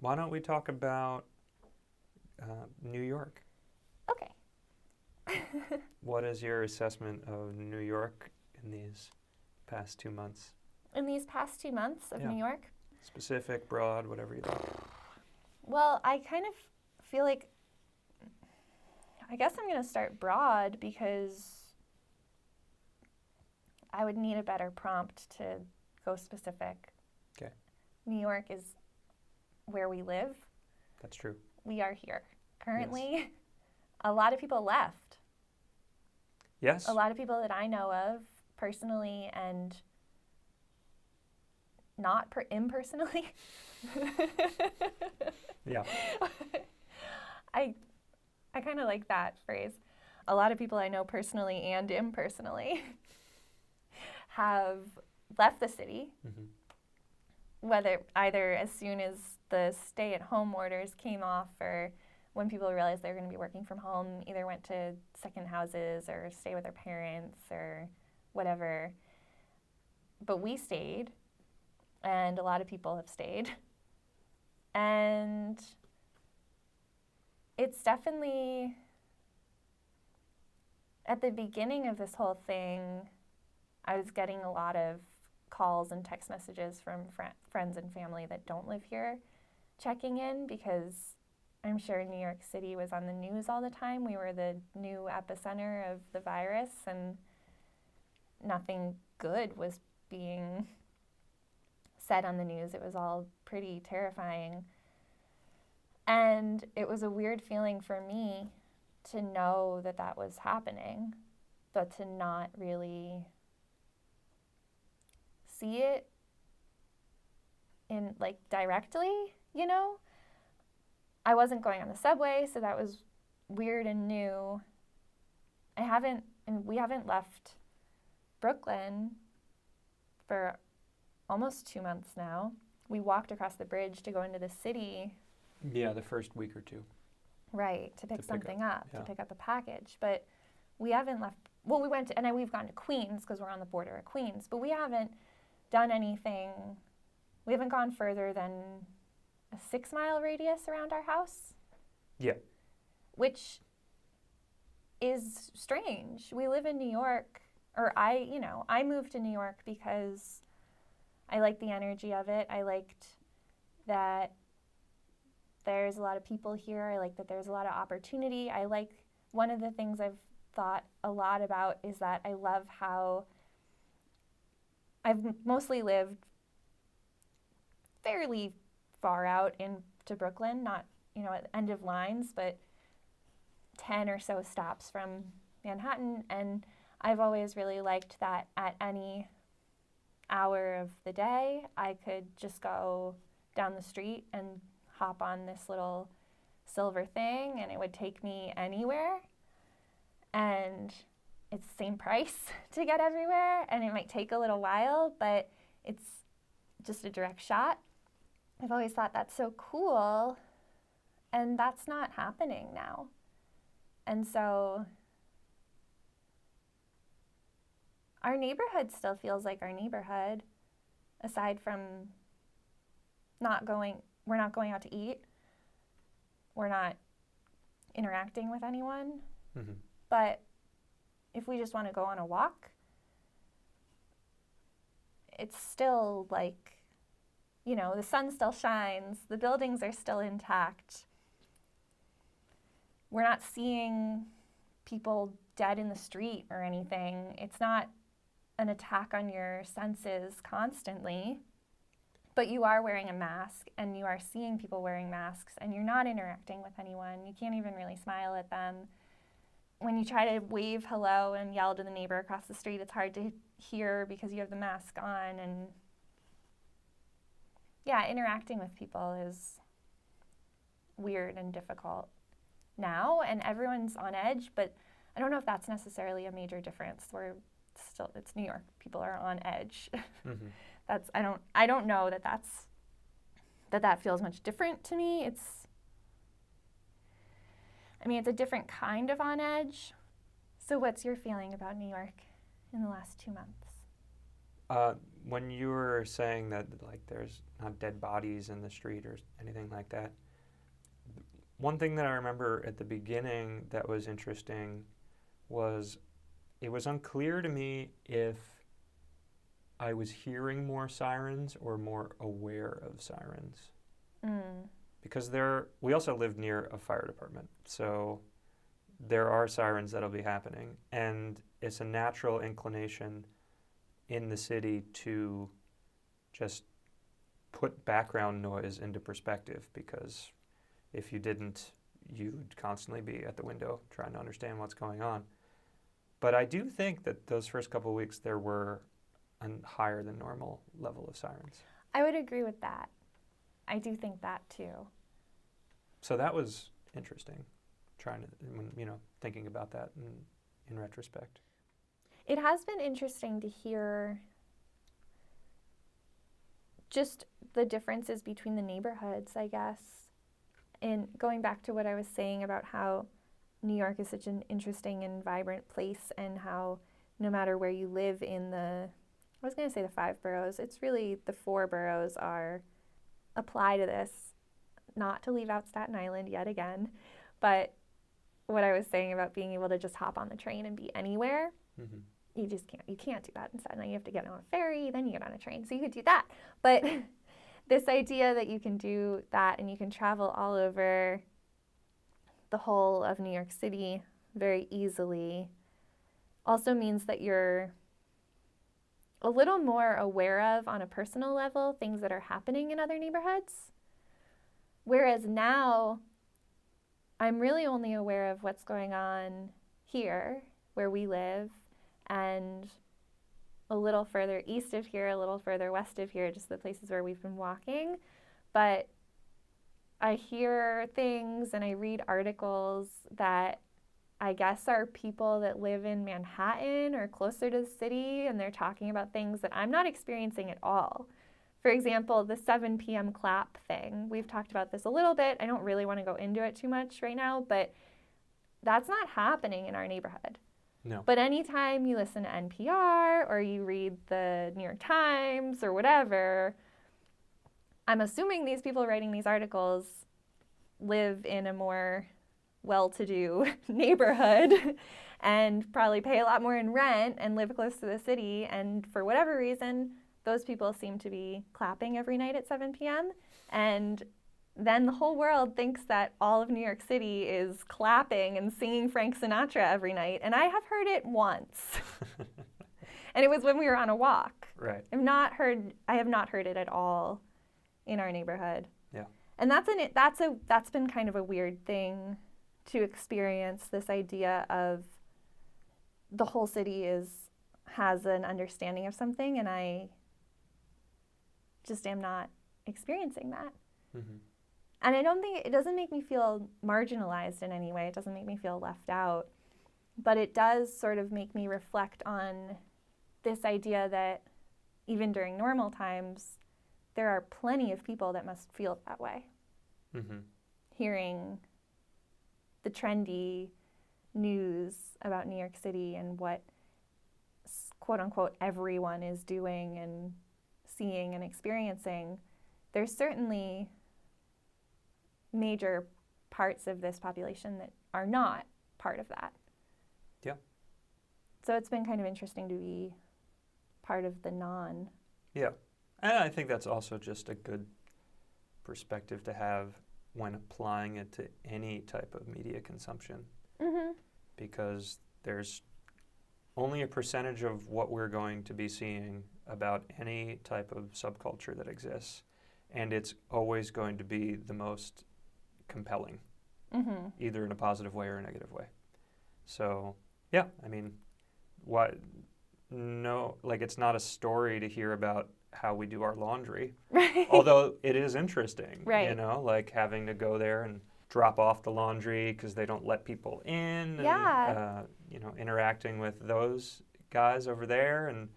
Why don't we talk about New York? Okay. What is your assessment of New York in these past 2 months? In these past 2 months of Yeah. New York? Specific, broad, whatever you like. Well, I kind of feel like, I guess I'm going to start broad because I would need a better prompt to go specific. Okay. New York is where we live. That's true. We are here. Currently, a lot of people left. Yes? A lot of people that I know of personally and not impersonally. Yeah. I kind of like that phrase. A lot of people I know personally and impersonally have left the city, whether either as soon as the stay-at-home orders came off or when people realized they were going to be working from home, either went to second houses or stay with their parents or whatever. But we stayed, and a lot of people have stayed. And it's definitely, at the beginning of this whole thing, I was getting a lot of calls and text messages from friends and family that don't live here checking in because I'm sure New York City was on the news all the time. We were the new epicenter of the virus and nothing good was being said on the news. It was all pretty terrifying. And it was a weird feeling for me to know that that was happening, but to not really see it in like directly, you know? I wasn't going on the subway, so that was weird and new. We haven't left Brooklyn for almost 2 months now. We walked across the bridge to go into the city. Yeah, the first week or two. Right, to pick something up, yeah. to pick up a package. But we haven't left, well, we went to, and we've gone to Queens because we're on the border of Queens, but we haven't done anything, we haven't gone further than a 6-mile radius around our house. Yeah. Which is strange. We live in New York, or I moved to New York because I liked the energy of it. I liked that there's a lot of people here. I like that there's a lot of opportunity. I like, one of the things I've thought a lot about is that I love how I've mostly lived fairly far out into Brooklyn, not, at the end of lines, but 10 or so stops from Manhattan. And I've always really liked that at any hour of the day, I could just go down the street and hop on this little silver thing and it would take me anywhere. And it's the same price to get everywhere, and it might take a little while, but it's just a direct shot. I've always thought that's so cool, and that's not happening now. And so our neighborhood still feels like our neighborhood, aside from we're not going out to eat. We're not interacting with anyone. Mm-hmm. But if we just want to go on a walk, it's still like, the sun still shines, the buildings are still intact. We're not seeing people dead in the street or anything. It's not an attack on your senses constantly, but you are wearing a mask and you are seeing people wearing masks and you're not interacting with anyone. You can't even really smile at them. When you try to wave hello and yell to the neighbor across the street, it's hard to hear because you have the mask on. And yeah, interacting with people is weird and difficult now, and everyone's on edge, but I don't know if that's necessarily a major difference. It's New York. People are on edge. Mm-hmm. I don't know that feels much different to me. It's a different kind of on edge. So what's your feeling about New York in the last 2 months? When you were saying that like there's not dead bodies in the street or anything like that, one thing that I remember at the beginning that was interesting was it was unclear to me if I was hearing more sirens or more aware of sirens. Because we also live near a fire department, so there are sirens that'll be happening, and it's a natural inclination in the city to just put background noise into perspective, because if you didn't, you'd constantly be at the window trying to understand what's going on. But I do think that those first couple of weeks there were a higher than normal level of sirens. I would agree with that. I do think that too. So that was interesting, thinking about that in retrospect. It has been interesting to hear just the differences between the neighborhoods, I guess. And going back to what I was saying about how New York is such an interesting and vibrant place, and how no matter where you live in I was going to say the 5 boroughs, it's really the 4 boroughs apply to this, not to leave out Staten Island yet again, but what I was saying about being able to just hop on the train and be anywhere, you just can't. You can't do that in Staten Island. You have to get on a ferry, then you get on a train. So you could do that. But this idea that you can do that and you can travel all over the whole of New York City very easily also means that you're a little more aware of, on a personal level, things that are happening in other neighborhoods. Whereas now, I'm really only aware of what's going on here, where we live, and a little further east of here, a little further west of here, just the places where we've been walking. But I hear things and I read articles that I guess are people that live in Manhattan or closer to the city, and they're talking about things that I'm not experiencing at all. For example, the 7 p.m. clap thing. We've talked about this a little bit. I don't really want to go into it too much right now, but that's not happening in our neighborhood. No. But anytime you listen to NPR or you read the New York Times or whatever, I'm assuming these people writing these articles live in a more well-to-do neighborhood and probably pay a lot more in rent and live close to the city. And for whatever reason, those people seem to be clapping every night at 7 p.m. And then the whole world thinks that all of New York City is clapping and singing Frank Sinatra every night. And I have heard it once. And it was when we were on a walk. Right. I have not heard it at all in our neighborhood. Yeah. And that's been kind of a weird thing to experience, this idea of the whole city has an understanding of something, and I just am not experiencing that. Mm-hmm. And I don't think it doesn't make me feel marginalized in any way. It doesn't make me feel left out. But it does sort of make me reflect on this idea that even during normal times, there are plenty of people that must feel that way. Mm-hmm. Hearing the trendy news about New York City and what, quote unquote, everyone is doing and seeing and experiencing, there's certainly major parts of this population that are not part of that. Yeah. So it's been kind of interesting to be part of the non. Yeah. And I think that's also just a good perspective to have when applying it to any type of media consumption. Mm-hmm. Because there's only a percentage of what we're going to be seeing about any type of subculture that exists. And it's always going to be the most compelling, Mm-hmm. either in a positive way or a negative way. So, yeah, I mean, it's not a story to hear about how we do our laundry. Right. Although it is interesting, Right. Like having to go there and drop off the laundry because they don't let people in. Yeah. And, interacting with those guys over there and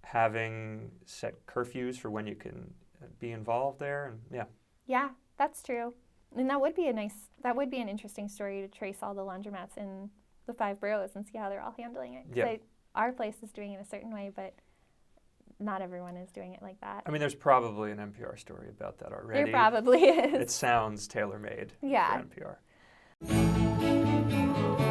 having set curfews for when you can be involved there. And yeah. Yeah, that's true. And that would be an interesting story to trace all the laundromats in the 5 boroughs and see how they're all handling it. 'Cause Yeah. our place is doing it a certain way, but not everyone is doing it like that. I mean, there's probably an NPR story about that already. There probably is. It sounds tailor-made Yeah. for NPR.